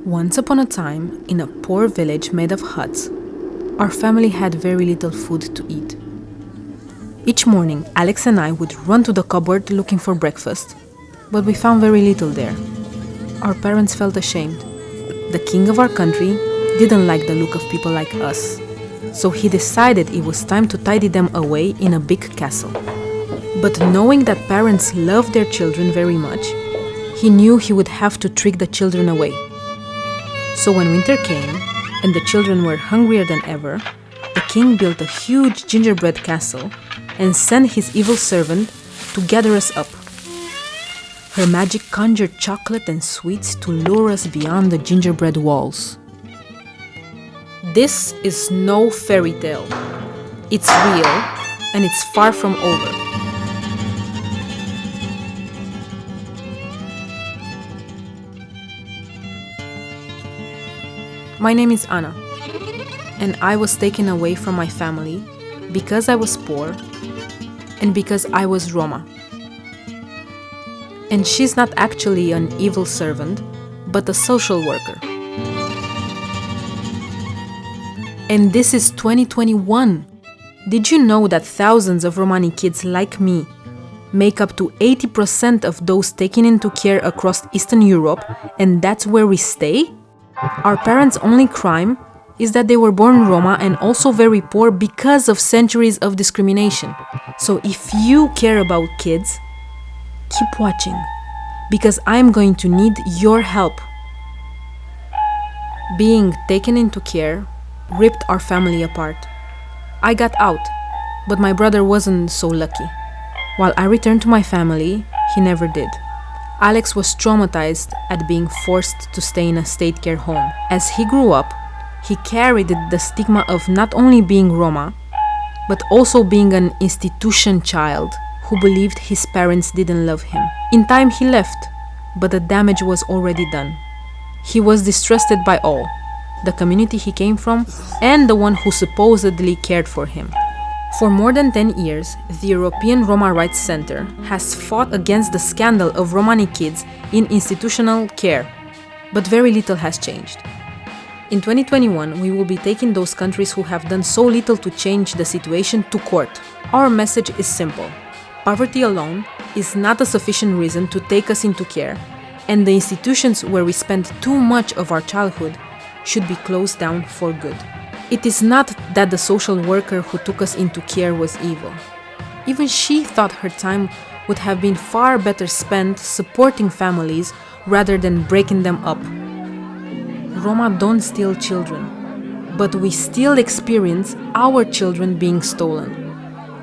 Once upon a time, in a poor village made of huts, our family had very little food to eat. Each morning, Alex and I would run to the cupboard looking for breakfast, but we found very little there. Our parents felt ashamed. The king of our country didn't like the look of people like us, so he decided it was time to tidy them away in a big castle. But knowing that parents love their children very much, he knew he would have to trick the children away. So when winter came, and the children were hungrier than ever, the king built a huge gingerbread castle and sent his evil servant to gather us up. Her magic conjured chocolate and sweets to lure us beyond the gingerbread walls. This is no fairy tale. It's real, and it's far from over. My name is Anna, and I was taken away from my family because I was poor and because I was Roma. And she's not actually an evil servant, but a social worker. And this is 2021. Did you know that thousands of Romani kids like me make up to 80% of those taken into care across Eastern Europe, and that's where we stay? Our parents' only crime is that they were born Roma and also very poor because of centuries of discrimination. So if you care about kids, keep watching, because I'm going to need your help. Being taken into care ripped our family apart. I got out, but my brother wasn't so lucky. While I returned to my family, he never did. Alex was traumatized at being forced to stay in a state care home. As he grew up, he carried the stigma of not only being Roma, but also being an institution child who believed his parents didn't love him. In time he left, but the damage was already done. He was distrusted by all, the community he came from and the one who supposedly cared for him. For more than 10 years, the European Roma Rights Center has fought against the scandal of Romani kids in institutional care, but very little has changed. In 2021, we will be taking those countries who have done so little to change the situation to court. Our message is simple. Poverty alone is not a sufficient reason to take us into care, and the institutions where we spend too much of our childhood should be closed down for good. It is not that the social worker who took us into care was evil. Even she thought her time would have been far better spent supporting families rather than breaking them up. Roma don't steal children, but we still experience our children being stolen.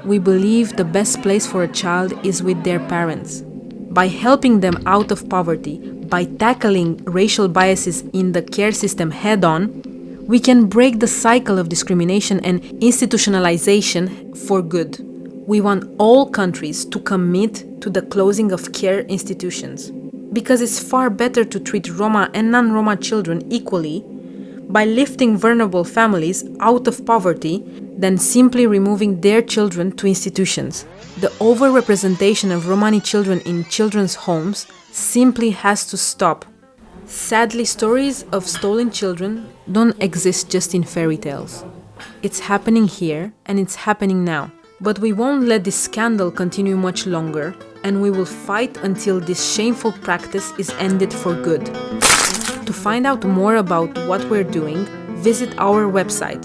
We believe the best place for a child is with their parents. By helping them out of poverty, by tackling racial biases in the care system head-on, we can break the cycle of discrimination and institutionalization for good. We want all countries to commit to the closing of care institutions, because it's far better to treat Roma and non-Roma children equally by lifting vulnerable families out of poverty than simply removing their children to institutions. The overrepresentation of Romani children in children's homes simply has to stop. Sadly, stories of stolen children don't exist just in fairy tales. It's happening here, and it's happening now. But we won't let this scandal continue much longer, and we will fight until this shameful practice is ended for good. To find out more about what we're doing, visit our website